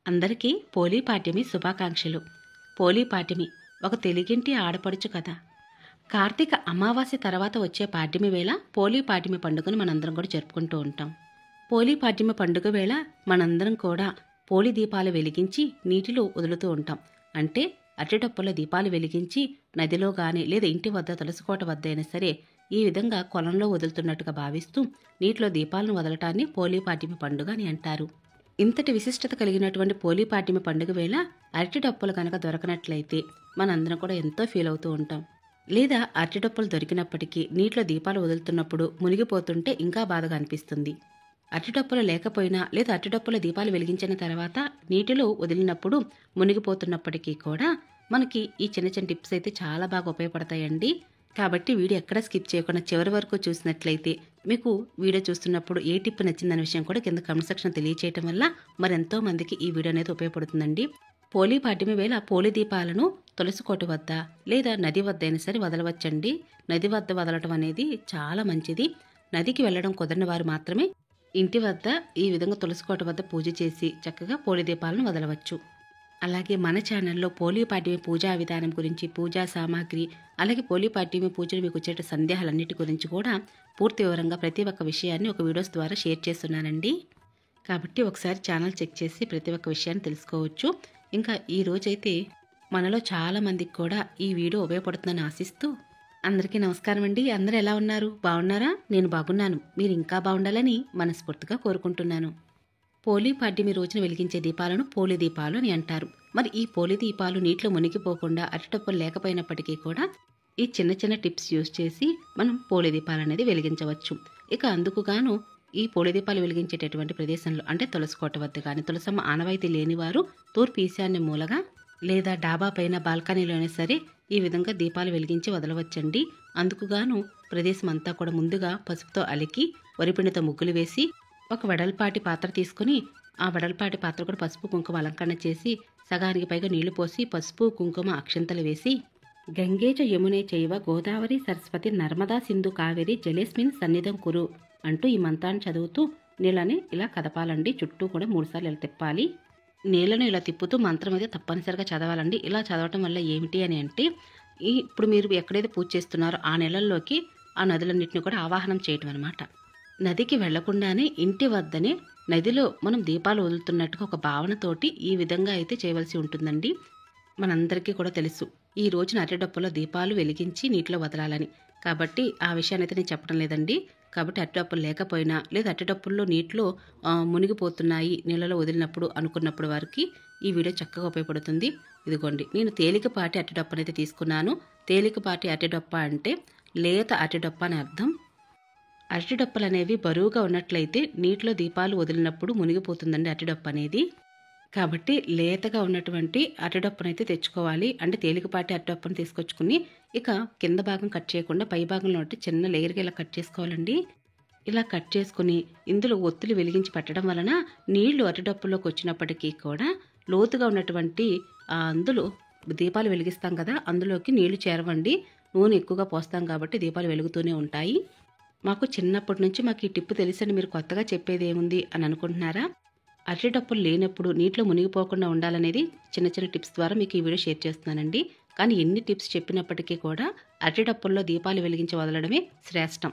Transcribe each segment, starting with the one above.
అందరికీ పోలీ పాడ్యమి శుభాకాంక్షలు. పోలీ పాడ్యమి ఒక తెలుగింటి ఆడపడుచు కథ. కార్తీక అమావాస్య తర్వాత వచ్చే పాడ్యమి వేళ పోలీ పాడ్యమి పండుగను మనందరం కూడా జరుపుకుంటూ ఉంటాం. పోలీ పాడ్యమి పండుగ వేళ మనందరం కూడా పోలి దీపాలు వెలిగించి నీటిలో వదులుతూ ఉంటాం. అంటే అరటిడప్పుల దీపాలు వెలిగించి నదిలో గాని లేదా ఇంటి వద్ద తులసికోట వద్ద అయినా సరే ఈ విధంగా కొలంలో వదులుతున్నట్టుగా భావిస్తూ నీటిలో దీపాలను వదలటాన్ని పోలీ పాడ్యమి పండుగ అని అంటారు. ఇంతటి విశిష్టత కలిగినటువంటి పోలీ పాడ్యమి పండుగ వేళ అరటి డప్పులు కనుక దొరకనట్లయితే మనందరం కూడా ఎంతో ఫీల్ అవుతూ ఉంటాం. లేదా అరటి డప్పులు దొరికినప్పటికీ నీటిలో దీపాలు వదులుతున్నప్పుడు మునిగిపోతుంటే ఇంకా బాధగా అనిపిస్తుంది. అరటి డప్పులు లేకపోయినా లేదా అరటి డప్పుల దీపాలు వెలిగించిన తర్వాత నీటిలో వదిలినప్పుడు మునిగిపోతున్నప్పటికీ కూడా మనకి ఈ చిన్న చిన్న టిప్స్ అయితే చాలా బాగా ఉపయోగపడతాయండి. కాబట్టి వీడియో ఎక్కడ స్కిప్ చేయకుండా చివరి వరకు చూసినట్లయితే మీకు వీడియో చూస్తున్నప్పుడు ఏ టిప్ నచ్చిందనే విషయం కూడా కింద కామెంట్ సెక్షన్ తెలియచేయటం వల్ల మరెంతో మందికి ఈ వీడియో అనేది ఉపయోగపడుతుందండి. పోలీ పాడ్యమి వేళ పోలి దీపాలను తులసికోట వద్ద లేదా నది వద్ద అయినా సరే వదలవచ్చండి. నది వద్ద వదలటం అనేది చాలా మంచిది. నదికి వెళ్ళడం కుదరని వారు మాత్రమే ఇంటి వద్ద ఈ విధంగా తులసికోట వద్ద పూజ చేసి చక్కగా పోలి దీపాలను వదలవచ్చు. అలాగే మన ఛానల్లో పోలీ పాడ్యమి పూజా విధానం గురించి, పూజా సామాగ్రి, అలాగే పోలీ పాడ్యమి పూజలు మీకు వచ్చే సందేహాలన్నిటి గురించి కూడా పూర్తి వివరంగా ప్రతి ఒక్క విషయాన్ని ఒక వీడియోస్ ద్వారా షేర్ చేస్తున్నానండి. కాబట్టి ఒకసారి ఛానల్ చెక్ చేసి ప్రతి ఒక్క విషయాన్ని తెలుసుకోవచ్చు. ఇంకా ఈ రోజైతే మనలో చాలా మందికి కూడా ఈ వీడియో ఉపయోగపడుతుందని ఆశిస్తూ అందరికీ నమస్కారం అండి. అందరూ ఎలా ఉన్నారు? బాగున్నారా? నేను బాగున్నాను. మీరు ఇంకా బాగుండాలని మనస్ఫూర్తిగా కోరుకుంటున్నాను. పోలీ పాడ్యమి రోజున వెలిగించే దీపాలను పోలి దీపాలు అని అంటారు. మరి ఈ పోలి దీపాలు నీటిలో మునిగిపోకుండా అరటిడప్పులు లేకపోయినప్పటికీ కూడా ఈ చిన్న చిన్న టిప్స్ యూజ్ చేసి మనం పోలి దీపాలు అనేది వెలిగించవచ్చు. ఇక అందుకుగాను ఈ పోలి దీపాలు వెలిగించేటటువంటి ప్రదేశంలో అంటే తులసికోట వద్ద కానీ, తులసమ్మ ఆనవాయితీ లేనివారు తూర్పు ఈశాన్య మూలగా లేదా డాబా పైన బాల్కనీలోనే సరే ఈ విధంగా దీపాలు వెలిగించి వదలవచ్చండి. అందుకుగాను ప్రదేశం అంతా కూడా ముందుగా పసుపుతో అలికి వరిపిండితో ముగ్గులు వేసి ఒక వెడల్పాటి పాత్ర తీసుకుని ఆ వెడల్పాటి పాత్ర కూడా పసుపు కుంకుమ అలంకరణ చేసి సగానికి పైగా నీళ్లు పోసి పసుపు కుంకుమ అక్షంతలు వేసి గంగేచ యమునే చైవ గోదావరి సరస్వతి నర్మదా సింధు కావేరి జలేస్మిన్ సన్నిధం కురు అంటూ ఈ మంత్రాన్ని చదువుతూ నీళ్ళని ఇలా కదపాలండి. చుట్టూ కూడా 3 సార్లు ఇలా తిప్పాలి. నీళ్లను ఇలా తిప్పుతూ మంత్రం అయితే తప్పనిసరిగా చదవాలండి. ఇలా చదవటం వల్ల ఏమిటి అని అంటే ఇప్పుడు మీరు ఎక్కడైతే పూజ చేస్తున్నారో ఆ నెలల్లోకి ఆ నదులన్నింటినీ కూడా ఆవాహనం చేయటం అనమాట. నదికి వెళ్లకుండానే ఇంటి వద్దనే నదిలో మనం దీపాలు వదులుతున్నట్టుగా ఒక భావనతోటి ఈ విధంగా అయితే చేయవలసి ఉంటుందండి. మనందరికీ కూడా తెలుసు ఈ రోజున అరటిడప్పులో దీపాలు వెలిగించి నీటిలో వదలాలని. కాబట్టి ఆ విషయాన్ని అయితే నేను చెప్పడం లేదండి. కాబట్టి అరటిడప్పులు లేకపోయినా లేదా అరటిడప్పుల్లో నీటిలో మునిగిపోతున్నాయి నీళ్ళలో వదిలినప్పుడు అనుకున్నప్పుడు వారికి ఈ వీడియో చక్కగా ఉపయోగపడుతుంది. ఇదిగోండి, నేను తేలికపాటి అరటిడప్పు అయితే తీసుకున్నాను. తేలికపాటి అరటిడప్ప అంటే లేత అరటిడప్ప అని అర్థం. అరటిడప్పలు అనేవి బరువుగా ఉన్నట్లయితే నీటిలో దీపాలు వదిలినప్పుడు మునిగిపోతుందండి అరటిడప్పు అనేది. కాబట్టి లేతగా ఉన్నటువంటి అరటిడప్పునైతే తెచ్చుకోవాలి. అంటే తేలికపాటి అరటిడప్పును తీసుకొచ్చుకుని ఇక కింద భాగం కట్ చేయకుండా పై భాగంలో ఉంటే చిన్న లేయర్గా ఇలా కట్ చేసుకోవాలండి. ఇలా కట్ చేసుకుని ఇందులో ఒత్తులు వెలిగించి పెట్టడం వలన నీళ్లు అరటిడప్పులోకి వచ్చినప్పటికీ కూడా లోతుగా ఉన్నటువంటి అందులో దీపాలు వెలిగిస్తాం కదా అందులోకి నీళ్లు చేరవండి. నూనె ఎక్కువగా పోస్తాం కాబట్టి దీపాలు వెలుగుతూనే ఉంటాయి. మాకు చిన్నప్పటి నుంచి మాకు ఈ టిప్పు తెలుసని మీరు కొత్తగా చెప్పేది ఏముంది అని అనుకుంటున్నారా? అరటిడప్పులు లేనప్పుడు నీటిలో మునిగిపోకుండా ఉండాలనేది చిన్న చిన్న టిప్స్ ద్వారా మీకు ఈ వీడియో షేర్ చేస్తున్నానండి. కానీ ఎన్ని టిప్స్ చెప్పినప్పటికీ కూడా అరటిడప్పుల్లో దీపాలు వెలిగించి వదలడమే శ్రేష్టం.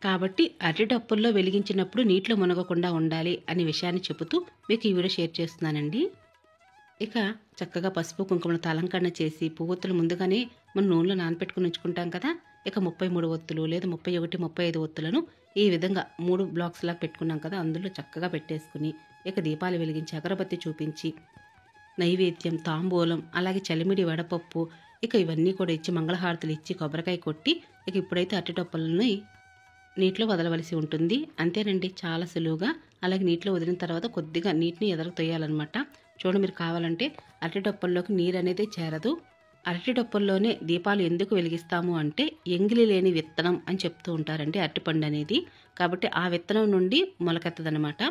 కాబట్టి అరటిడప్పుల్లో వెలిగించినప్పుడు నీటిలో మునగకుండా ఉండాలి అనే విషయాన్ని చెబుతూ మీకు ఈ వీడియో షేర్ చేస్తున్నానండి. ఇక చక్కగా పసుపు కుంకుమలతో అలంకరణ చేసి పువ్వొత్తులు ముందుగానే మనం నూనెలో నానపెట్టుకుని ఉంచుకుంటాం కదా. ఇక 33 ఒత్తులు లేదా 31, 35 ఒత్తులను ఈ విధంగా 3 బ్లాక్స్ లాగా పెట్టుకున్నాం కదా అందులో చక్కగా పెట్టేసుకుని ఇక దీపాలు వెలిగించి అగరబత్తి చూపించి నైవేద్యం, తాంబూలం, అలాగే చలిమిడి వడపప్పు ఇక ఇవన్నీ కూడా ఇచ్చి మంగళహారతులు ఇచ్చి కొబ్బరికాయ కొట్టి ఇక ఇప్పుడైతే అరటిడప్పులని నీటిలో వదలవలసి ఉంటుంది. అంతేనండి, చాలా సులువుగా. అలాగే నీటిలో వదిలిన తర్వాత కొద్దిగా నీటిని ఎదరకు తొయ్యాలన్నమాట. చూడండి, మీరు కావాలంటే అరటిడప్పుల్లోకి నీరు అనేది చేరదు. అరటిడప్పుల్లోనే దీపాలు ఎందుకు వెలిగిస్తాము అంటే ఎంగిలి లేని విత్తనం అని చెప్తూ ఉంటారండి అరటిపండు అనేది. కాబట్టి ఆ విత్తనం నుండి మొలకెత్తదనమాట.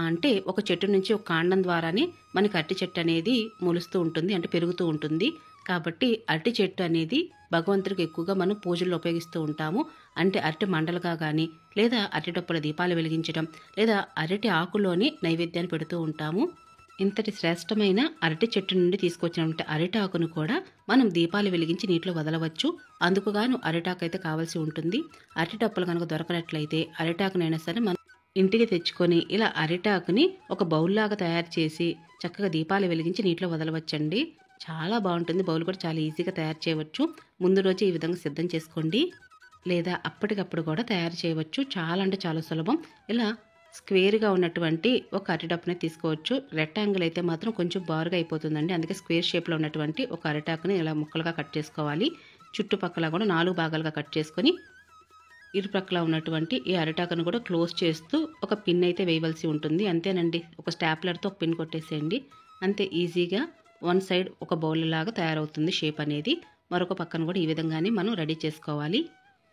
అంటే ఒక చెట్టు నుంచి ఒక కాండం ద్వారానే మనకి అరటి చెట్టు అనేది మొలుస్తూ ఉంటుంది, అంటే పెరుగుతూ ఉంటుంది. కాబట్టి అరటి చెట్టు అనేది భగవంతుడికి ఎక్కువగా మనం పూజల్లో ఉపయోగిస్తూ ఉంటాము. అంటే అరటి మండలుగా కానీ లేదా అరటిడప్పుల దీపాలు వెలిగించడం లేదా అరటి ఆకులోనే నైవేద్యాన్ని పెడుతూ ఉంటాము. ఇంతటి శ్రేష్టమైన అరటి చెట్టు నుండి తీసుకొచ్చినటువంటి అరిటాకును కూడా మనం దీపాలు వెలిగించి నీటిలో వదలవచ్చు. అందుకుగాను అరిటాకు అయితే కావాల్సి ఉంటుంది. అరటి డప్పులు కనుక దొరకనట్లయితే అరిటాకునైనా సరే మనం ఇంటికి తెచ్చుకొని ఇలా అరిటాకుని ఒక బౌల్లాగా తయారు చేసి చక్కగా దీపాలు వెలిగించి నీటిలో వదలవచ్చండి. చాలా బాగుంటుంది. బౌల్ కూడా చాలా ఈజీగా తయారు చేయవచ్చు. ముందు రోజు ఈ విధంగా సిద్ధం చేసుకోండి, లేదా అప్పటికప్పుడు కూడా తయారు చేయవచ్చు. చాలా అంటే చాలా సులభం. ఇలా స్క్వేర్గా ఉన్నటువంటి ఒక అరిటప్పునే తీసుకోవచ్చు. రెక్టాంగిల్ అయితే మాత్రం కొంచెం బారుగా అయిపోతుందండి. అందుకే స్క్వేర్ షేప్లో ఉన్నటువంటి ఒక అరిటాకుని ఇలా ముక్కలుగా కట్ చేసుకోవాలి. చుట్టుపక్కల కూడా 4 భాగాలుగా కట్ చేసుకొని ఇరుప్రక్కల ఉన్నటువంటి ఈ అరిటాకును కూడా క్లోజ్ చేస్తూ ఒక పిన్ అయితే వేయవలసి ఉంటుంది. అంతేనండి. ఒక స్టాప్లర్తో ఒక పిన్ కొట్టేసేయండి. అంతే ఈజీగా వన్ సైడ్ ఒక బౌల్ లాగా తయారవుతుంది షేప్ అనేది. మరొక పక్కన కూడా ఈ విధంగానే మనం రెడీ చేసుకోవాలి.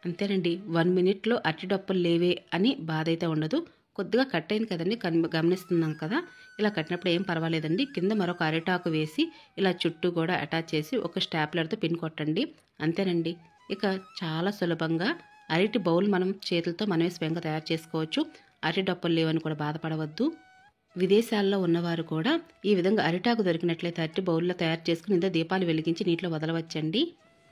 అంతేనండి. 1 మినిట్లో అరటి డప్పులు లేవే అని బాధ అయితే ఉండదు. కొద్దిగా కట్ అయింది కదండి, గమనిస్తున్నాం కదా. ఇలా కట్టినప్పుడు ఏం పర్వాలేదండి. కింద మరొక అరిటాకు వేసి ఇలా చుట్టూ కూడా అటాచ్ చేసి ఒక స్టాప్లర్తో పిన్ కొట్టండి. అంతేనండి. ఇక చాలా సులభంగా అరటి బౌల్ మనం చేతులతో మనమే స్వయంగా తయారు చేసుకోవచ్చు. అరటి డప్పులు లేవని కూడా బాధపడవద్దు. విదేశాల్లో ఉన్నవారు కూడా ఈ విధంగా అరిటాకు దొరికినట్లయితే అరటి బౌల్లో తయారు చేసుకుని ఇందులో దీపాలు వెలిగించి నీటిలో వదలవచ్చండి.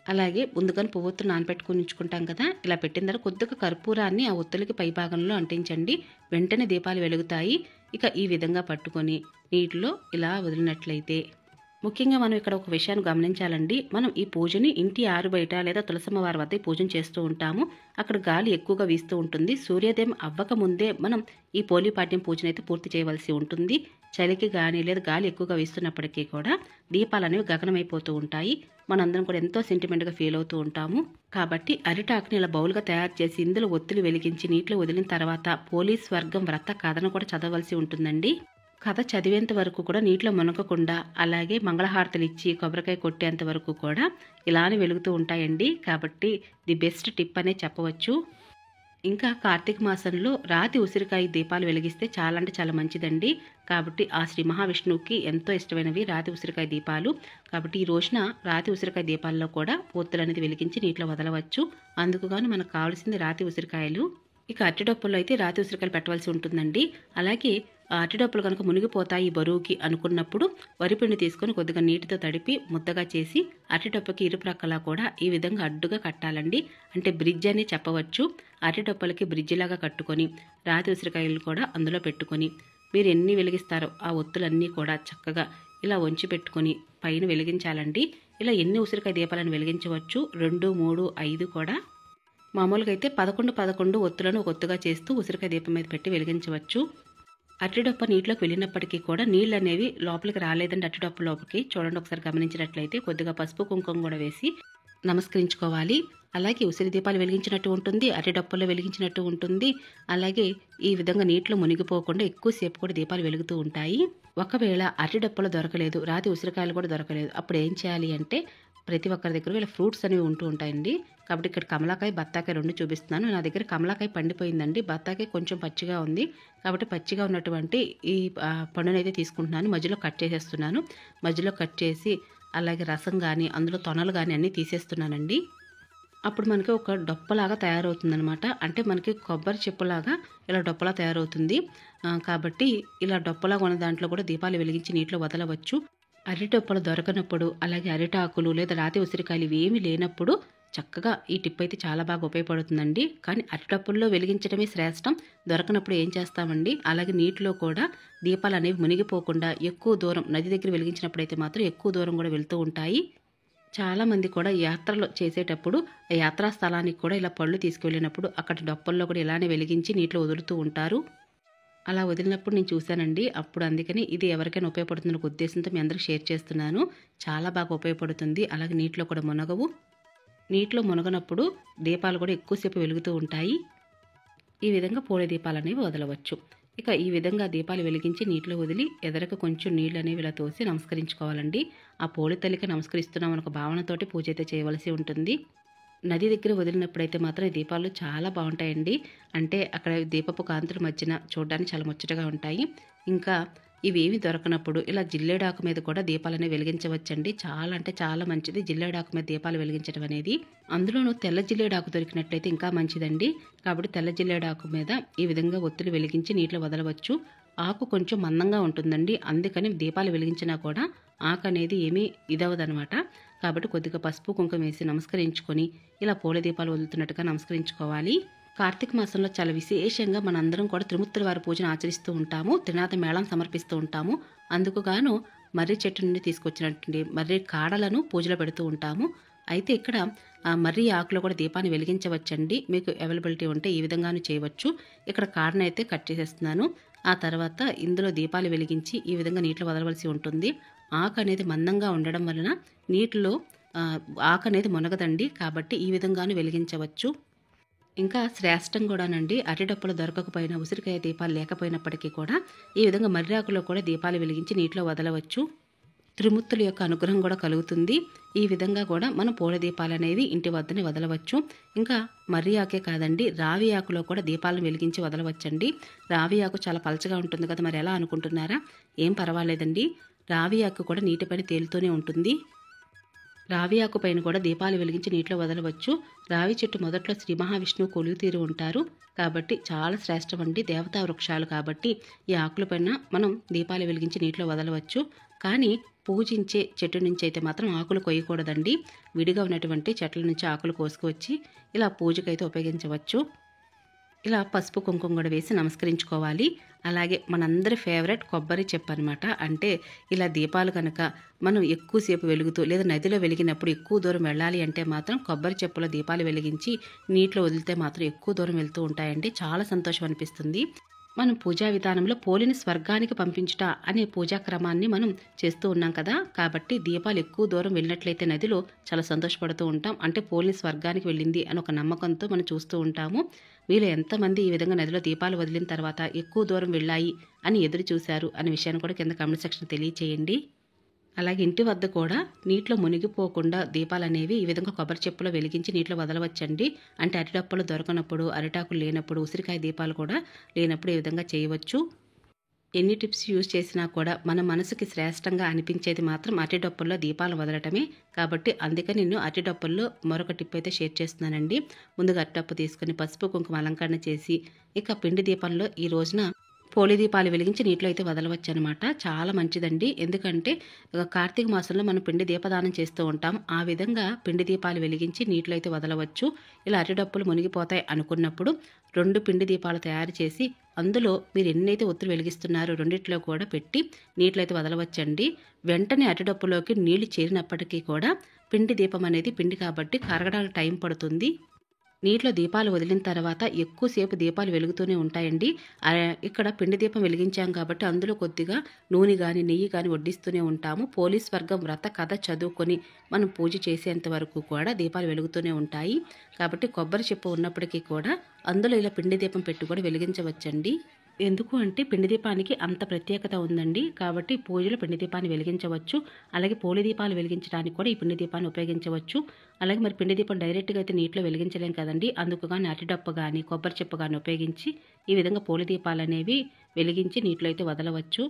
అలాగే ముందుగానే పువ్వొత్తులు నానబెట్టుకుని ఉంచుకుంటాం కదా, ఇలా పెట్టిన తర్వాత కొద్దిగా కర్పూరాన్ని ఆ ఒత్తులకి పై భాగంలో అంటించండి. వెంటనే దీపాలు వెలుగుతాయి. ఇక ఈ విధంగా పట్టుకొని నీటిలో ఇలా వదిలినట్లయితే, ముఖ్యంగా మనం ఇక్కడ ఒక విషయాన్ని గమనించాలండి. మనం ఈ పూజని ఇంటి ఆరు బయట లేదా తులసమ్మ వారి వద్ద పూజను చేస్తూ ఉంటాము. అక్కడ గాలి ఎక్కువగా వీస్తూ ఉంటుంది. సూర్యోదయం అవ్వక ముందే మనం ఈ పోలీపాడ్యం పూజనైతే పూర్తి చేయవలసి ఉంటుంది. చలికి కానీ లేదా గాలి ఎక్కువగా వీస్తున్నప్పటికీ కూడా దీపాలు అనేవి గగనమైపోతూ ఉంటాయి. మనందరం కూడా ఎంతో సెంటిమెంట్గా ఫీల్ అవుతూ ఉంటాము. కాబట్టి అరిటాకుని ఇలా బౌల్గా తయారు చేసి ఇందులో ఒత్తులు వెలిగించి నీటిలో వదిలిన తర్వాత పోలీస్ వర్గం వ్రత కథను కూడా చదవలసి ఉంటుందండి. కథ చదివేంత వరకు కూడా నీటిలో మునగకుండా, అలాగే మంగళహారతలు ఇచ్చి కొబ్బరికాయ కొట్టేంత వరకు కూడా ఇలానే వెలుగుతూ ఉంటాయండి. కాబట్టి ది బెస్ట్ టిప్ అనే చెప్పవచ్చు. ఇంకా కార్తీక మాసంలో రాతి ఉసిరికాయ దీపాలు వెలిగిస్తే చాలా అంటే చాలా మంచిదండి. కాబట్టి ఆ శ్రీ మహావిష్ణువుకి ఎంతో ఇష్టమైనవి రాతి ఉసిరికాయ దీపాలు. కాబట్టి ఈ రోజున రాతి ఉసిరికాయ దీపాల్లో కూడా ఒత్తులు అనేది వెలిగించి నీటిలో వదలవచ్చు. అందుకుగాను మనకు కావాల్సింది రాతి ఉసిరికాయలు. ఇక అరటి డప్పుల్లో అయితే రాతి ఉసిరికాయలు పెట్టవలసి ఉంటుందండి. అలాగే అరటి డప్పులు కనుక మునిగిపోతాయి బరువుకి అనుకున్నప్పుడు వరిపిండి తీసుకొని కొద్దిగా నీటితో తడిపి ముద్దగా చేసి అరటి డప్పుకి ఇరుప్రక్కలా కూడా ఈ విధంగా అడ్డుగా కట్టాలండి. అంటే బ్రిడ్జ్ అని చెప్పవచ్చు. అరటి డప్పులకి బ్రిడ్జిలాగా కట్టుకొని రాతి ఉసిరికాయలు కూడా అందులో పెట్టుకొని మీరు ఎన్ని వెలిగిస్తారో ఆ ఒత్తులన్నీ కూడా చక్కగా ఇలా వంచి పెట్టుకొని పైన వెలిగించాలండి. ఇలా ఎన్ని ఉసిరికాయ దీపాలను వెలిగించవచ్చు, 2, 3, 5 కూడా. మామూలుగా అయితే 11 ఒత్తులను ఒక ఒత్తుగా చేస్తూ ఉసిరికాయ దీపం మీద పెట్టి వెలిగించవచ్చు. అరటిడొప్ప నీటిలోకి వెళ్ళినప్పటికీ కూడా నీళ్ళు అనేవి లోపలికి రాలేదండి. అరటిడొప్ప లోపలికి చూడండి, ఒకసారి గమనించినట్లయితే కొద్దిగా పసుపు కుంకుమ కూడా వేసి నమస్కరించుకోవాలి. అలాగే ఉసిరి దీపాలు వెలిగించినట్టు ఉంటుంది, అరటిడొప్పలో వెలిగించినట్టు ఉంటుంది. అలాగే ఈ విధంగా నీటిలో మునిగిపోకుండా ఎక్కువసేపు కూడా దీపాలు వెలుగుతూ ఉంటాయి. ఒకవేళ అరటిడొప్పలో దొరకలేదు, రాతి ఉసిరికాయలు కూడా దొరకలేదు, అప్పుడు ఏం చేయాలి అంటే ప్రతి ఒక్కరి దగ్గర వీళ్ళ ఫ్రూట్స్ అనేవి ఉంటూ ఉంటాయండి. కాబట్టి ఇక్కడ కమలాకాయ, బత్తాకాయ 2 చూపిస్తున్నాను. నా దగ్గర కమలాకాయ పండిపోయిందండి, బత్తాకాయ కొంచెం పచ్చిగా ఉంది. కాబట్టి పచ్చిగా ఉన్నటువంటి ఈ పండునైతే తీసుకుంటున్నాను. మధ్యలో కట్ చేసేస్తున్నాను. మధ్యలో కట్ చేసి అలాగే రసం కానీ అందులో తొనలు కానీ అన్నీ తీసేస్తున్నానండి. అప్పుడు మనకి ఒక డొప్పలాగా తయారవుతుందనమాట. అంటే మనకి కొబ్బరి చెప్పులాగా ఇలా డొప్పలా తయారవుతుంది. కాబట్టి ఇలా డొప్పలాగా ఉన్న దాంట్లో కూడా దీపాలు వెలిగించి నీటిలో వదలవచ్చు. అరటిడొప్పలు దొరకనప్పుడు, అలాగే అరిటాకులు లేదా రాతి ఉసిరికాయలు ఇవేమీ లేనప్పుడు చక్కగా ఈ టిప్ అయితే చాలా బాగా ఉపయోగపడుతుందండి. కానీ అరటిడొప్పల్లో వెలిగించడమే శ్రేష్టం. దొరకనప్పుడు ఏం చేస్తామండి, అలాగే నీటిలో కూడా దీపాలు అనేవి మునిగిపోకుండా ఎక్కువ దూరం నది దగ్గర వెలిగించినప్పుడు అయితే మాత్రం ఎక్కువ దూరం కూడా వెళ్తూ ఉంటాయి. చాలామంది కూడా యాత్రలు చేసేటప్పుడు యాత్రా స్థలానికి కూడా ఇలా పళ్ళు తీసుకువెళ్ళినప్పుడు అక్కడ డొప్పల్లో కూడా ఇలానే వెలిగించి నీటిలో వదులుతూ ఉంటారు. అలా వదిలినప్పుడు నేను చూశానండి. అప్పుడు అందుకని ఇది ఎవరికైనా ఉపయోగపడుతున్న ఉద్దేశంతో మీ అందరికి షేర్ చేస్తున్నాను. చాలా బాగా ఉపయోగపడుతుంది. అలాగే నీటిలో కూడా మునగవు. నీటిలో మునగనప్పుడు దీపాలు కూడా ఎక్కువసేపు వెలుగుతూ ఉంటాయి. ఈ విధంగా పోలి దీపాలు అనేవి వదలవచ్చు. ఇక ఈ విధంగా దీపాలు వెలిగించి నీటిలో వదిలి ఎదరకు కొంచెం నీళ్ళు అనేవి ఇలా తోసి నమస్కరించుకోవాలండి. ఆ పోలి తల్లికి నమస్కరిస్తున్నాం ఒక భావనతోటి పూజ అయితే చేయవలసి ఉంటుంది. నది దగ్గర వదిలినప్పుడైతే మాత్రం ఈ దీపాలు చాలా బాగుంటాయండి. అంటే అక్కడ దీపపు కాంతుల మధ్యన చూడడానికి చాలా ముచ్చటగా ఉంటాయి. ఇంకా ఇవేమి దొరకనప్పుడు ఇలా జిల్లేడాకు మీద కూడా దీపాలనే వెలిగించవచ్చండి. చాలా అంటే చాలా మంచిది జిల్లేడాకు మీద దీపాలు వెలిగించడం అనేది. అందులోనూ తెల్ల జిల్లేడాకు దొరికినట్లయితే ఇంకా మంచిదండి. కాబట్టి తెల్ల జిల్లేడాకు మీద ఈ విధంగా ఒత్తులు వెలిగించి నీటిలో వదలవచ్చు. ఆకు కొంచెం మందంగా ఉంటుందండి. అందుకని దీపాలు వెలిగించినా కూడా ఆకు అనేది ఏమీ ఇదవదనమాట. కాబట్టి కొద్దిగా పసుపు కుంకుమ వేసి నమస్కరించుకొని ఇలా పూల దీపాలు వదులుతున్నట్టుగా నమస్కరించుకోవాలి. కార్తీక మాసంలో చాలా విశేషంగా మనందరం కూడా త్రిమూర్తుల వారి పూజను ఆచరిస్తూ ఉంటాము. త్రినాథ మేళం సమర్పిస్తూ ఉంటాము. అందుకు గాను మర్రి చెట్టు నుండి తీసుకొచ్చినటువంటి మర్రి కాడలను పూజలో పెడుతూ ఉంటాము. అయితే ఇక్కడ మర్రి ఆకులో కూడా దీపాన్ని వెలిగించవచ్చండి. మీకు అవైలబిలిటీ ఉంటే ఈ విధంగాను చేయవచ్చు. ఇక్కడ కాడను అయితే కట్ చేసేస్తున్నాను. ఆ తర్వాత ఇందులో దీపాలు వెలిగించి ఈ విధంగా నీటిలో వదలవలసి ఉంటుంది. ఆకు అనేది మందంగా ఉండడం వలన నీటిలో ఆకు అనేది మునగదండి. కాబట్టి ఈ విధంగాను వెలిగించవచ్చు. ఇంకా శ్రేష్టం కూడానండి, అరటిడప్పులు దొరకకపోయినా, ఉసిరికాయ దీపాలు లేకపోయినప్పటికీ కూడా ఈ విధంగా మర్రి ఆకులో కూడా దీపాలు వెలిగించి నీటిలో వదలవచ్చు. త్రిమూర్తుల యొక్క అనుగ్రహం కూడా కలుగుతుంది. ఈ విధంగా కూడా మనం పూల దీపాలు అనేవి ఇంటి వద్దనే వదలవచ్చు. ఇంకా మర్రి ఆకే కాదండి, రావి ఆకులో కూడా దీపాలను వెలిగించి వదలవచ్చండి. రావి ఆకు చాలా పలచగా ఉంటుంది కదా, మరి ఎలా అనుకుంటున్నారా? ఏం పర్వాలేదండి. రావి ఆకు కూడా నీటిపైన తేలుతూనే ఉంటుంది. రావి ఆకు పైన కూడా దీపాలు వెలిగించి నీటిలో వదలవచ్చు. రావి చెట్టు మొదట్లో శ్రీ మహావిష్ణువు కొలువుతీరి ఉంటారు కాబట్టి చాలా శ్రేష్టమండి. దేవతా వృక్షాలు కాబట్టి ఈ ఆకులపైన మనం దీపాలు వెలిగించి నీటిలో వదలవచ్చు. కానీ పూజించే చెట్టు నుంచి అయితే మాత్రం ఆకులు కొయ్యకూడదండి. విడిగా ఉన్నటువంటి చెట్ల నుంచి ఆకులు కోసుకువచ్చి ఇలా పూజకైతే ఉపయోగించవచ్చు. ఇలా పసుపు కుంకుమ కూడా వేసి నమస్కరించుకోవాలి. అలాగే మనందరి ఫేవరెట్ కొబ్బరి చెప్పు అనమాట. అంటే ఇలా దీపాలు కనుక మనం ఎక్కువసేపు వెలుగుతూ లేదా నదిలో వెలిగినప్పుడు ఎక్కువ దూరం వెళ్ళాలి అంటే మాత్రం కొబ్బరి చెప్పులో దీపాలు వెలిగించి నీటిలో వదిలితే మాత్రం ఎక్కువ దూరం వెళ్తూ ఉంటాయండి. చాలా సంతోషం అనిపిస్తుంది. మనం పూజా విధానంలో పోలిని స్వర్గానికి పంపించుట అనే పూజా క్రమాన్ని మనం చేస్తూ ఉన్నాం కదా. కాబట్టి దీపాలు ఎక్కువ దూరం వెళ్ళినట్లయితే నదిలో చాలా సంతోషపడుతూ ఉంటాం. అంటే పోలిని స్వర్గానికి వెళ్ళింది అని ఒక నమ్మకంతో మనం చూస్తూ ఉంటాము. వీళ్ళు ఎంతమంది ఈ విధంగా నదిలో దీపాలు వదిలిన తర్వాత ఎక్కువ దూరం వెళ్ళాయి అని ఎదురు చూశారు అనే విషయాన్ని కూడా కింద కామెంట్ సెక్షన్ తెలియచేయండి. అలాగే ఇంటి వద్ద కూడా నీటిలో మునిగిపోకుండా దీపాలు అనేవి ఈ విధంగా కొబ్బరి చెప్పులో వెలిగించి నీటిలో వదలవచ్చండి. అంటే అరటిడప్పులు దొరకనప్పుడు, అరిటాకులు లేనప్పుడు, ఉసిరికాయ దీపాలు కూడా లేనప్పుడు ఈ విధంగా చేయవచ్చు. ఎన్ని టిప్స్ యూజ్ చేసినా కూడా మన మనసుకి శ్రేష్టంగా అనిపించేది మాత్రం అరటిడప్పుల్లో దీపాలు వదలటమే. కాబట్టి అందుకని నేను అరటిడప్పుల్లో మరొక టిప్ అయితే షేర్ చేస్తున్నానండి. ముందుగా అరటిడప్పు తీసుకుని పసుపు కుంకుమ అలంకరణ చేసి ఇక పిండి దీపంలో ఈ రోజున పోలి దీపాలు వెలిగించి నీటిలో అయితే వదలవచ్చు అనమాట. చాలా మంచిదండి. ఎందుకంటే కార్తీక మాసంలో మనం పిండి దీపదానం చేస్తూ ఉంటాం. ఆ విధంగా పిండి దీపాలు వెలిగించి నీటిలో అయితే వదలవచ్చు. ఇలా అరటిడప్పులు మునిగిపోతాయి అనుకున్నప్పుడు 2 పిండి దీపాలు తయారు చేసి అందులో మీరు ఎన్నైతే ఒత్తులు వెలిగిస్తున్నారో రెండిట్లో కూడా పెట్టి నీటిలో అయితే వదలవచ్చండి. వెంటనే అరటిడప్పులోకి నీళ్లు చేరినప్పటికీ కూడా పిండి దీపం అనేది పిండి కాబట్టి కరగడానికి టైం పడుతుంది. నీటిలో దీపాలు వదిలిన తర్వాత ఎక్కువసేపు దీపాలు వెలుగుతూనే ఉంటాయండి. ఇక్కడ పిండి దీపం వెలిగించాం కాబట్టి అందులో కొద్దిగా నూనె కానీ నెయ్యి కానీ వడ్డిస్తూనే ఉంటాము. పోలీస్ వర్గం వ్రత కథ చదువుకొని మనం పూజ చేసేంత వరకు కూడా దీపాలు వెలుగుతూనే ఉంటాయి. కాబట్టి కొబ్బరి చెప్పు ఉన్నప్పటికీ కూడా అందులో ఇలా పిండి దీపం పెట్టి కూడా వెలిగించవచ్చండి. ఎందుకు అంటే పిండి దీపానికి అంత ప్రత్యేకత ఉందండి. కాబట్టి పూజలో పిండి దీపాన్ని వెలిగించవచ్చు. అలాగే పోలి దీపాలు వెలిగించడానికి కూడా ఈ పిండి దీపాన్ని ఉపయోగించవచ్చు. అలాగే మరి పిండి దీపం డైరెక్ట్గా అయితే నీటిలో వెలిగించలేం కదండి. అందుకు కానీ అరటిడప్పు కానీ కొబ్బరి చెప్పు కానీ ఉపయోగించి ఈ విధంగా పోలి దీపాలు అనేవి వెలిగించి నీటిలో అయితే వదలవచ్చు.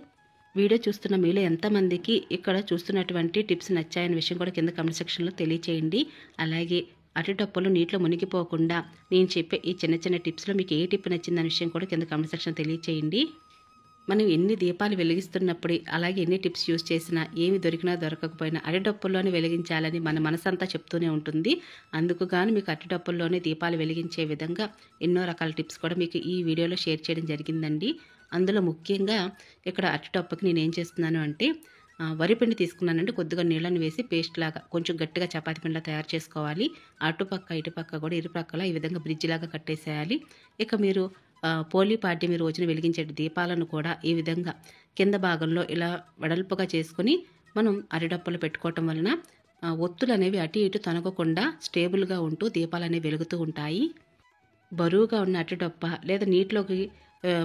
వీడియో చూస్తున్న మీలో ఎంతమందికి ఇక్కడ చూస్తున్నటువంటి టిప్స్ నచ్చాయనే విషయం కూడా కింద కామెంట్ సెక్షన్లో తెలియచేయండి. అలాగే అరటిడప్పులు నీటిలో మునిగిపోకుండా నేను చెప్పే ఈ చిన్న చిన్న టిప్స్లో మీకు ఏ టిప్ నచ్చిందనే విషయం కూడా కింద కామెంట్ సెక్షన్ తెలియచేయండి. మనం ఎన్ని దీపాలు వెలిగిస్తున్నప్పుడు అలాగే ఎన్ని టిప్స్ యూజ్ చేసినా ఏమి దొరికినా దొరకకపోయినా అరటిడప్పుల్లోనే వెలిగించాలని మన మనసంతా చెప్తూనే ఉంటుంది. అందుకు గాను మీకు అరటిడప్పుల్లోనే దీపాలు వెలిగించే విధంగా ఎన్నో రకాల టిప్స్ కూడా మీకు ఈ వీడియోలో షేర్ చేయడం జరిగిందండి. అందులో ముఖ్యంగా ఇక్కడ అరటిడప్పుకి నేను ఏం చేస్తున్నాను అంటే వరిపిండి తీసుకున్నానండి. కొద్దిగా నీళ్ళని వేసి పేస్ట్ లాగా కొంచెం గట్టిగా చపాతీ పిండిలా తయారు చేసుకోవాలి. అటుపక్క ఇటుపక్క కూడా ఇరుపక్కల ఈ విధంగా బ్రిడ్జ్ లాగా కట్టేసేయాలి. ఇక మీరు పోలీ పాడ్యమి రోజున వెలిగించే దీపాలను కూడా ఈ విధంగా కింద భాగంలో ఇలా వెడల్పుగా చేసుకుని మనం అరిడప్పులు పెట్టుకోవటం వలన ఒత్తులు అనేవి అటు ఇటు తొనగకుండా స్టేబుల్గా ఉంటూ దీపాలు అనేవి వెలుగుతూ ఉంటాయి. బరువుగా ఉన్న అరటిడప్ప లేదా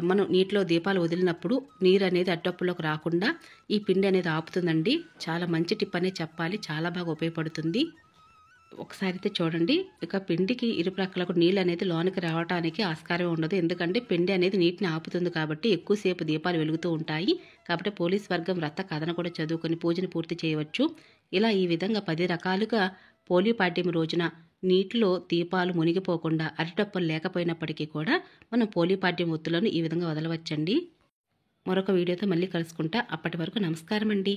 మనం నీటిలో దీపాలు వదిలినప్పుడు నీరు అనేది అరటిడప్పులోకి రాకుండా ఈ పిండి అనేది ఆపుతుందండి. చాలా మంచి టిప్ అనే చెప్పాలి. చాలా బాగా ఉపయోగపడుతుంది. ఒకసారి అయితే చూడండి. ఇక పిండికి ఇరుప్రక్కలకు నీళ్ళు అనేది లోనికి రావడానికి ఆస్కారం ఉండదు. ఎందుకంటే పిండి అనేది నీటిని ఆపుతుంది కాబట్టి ఎక్కువసేపు దీపాలు వెలుగుతూ ఉంటాయి. కాబట్టి పోలీస్ వర్గం వ్రత కథను కూడా చదువుకొని పూజను పూర్తి చేయవచ్చు. ఇలా ఈ విధంగా 10 రకాలుగా పోలి పాడ్యమి రోజున నీటిలో దీపాలు మునిగిపోకుండా అరటిడప్పులు లేకపోయినప్పటికీ కూడా మనం పోలి పాడ్యం ఒత్తులను ఈ విధంగా వదలవచ్చండి. మరొక వీడియోతో మళ్ళీ కలుసుకుంటా. అప్పటి వరకు నమస్కారం అండి.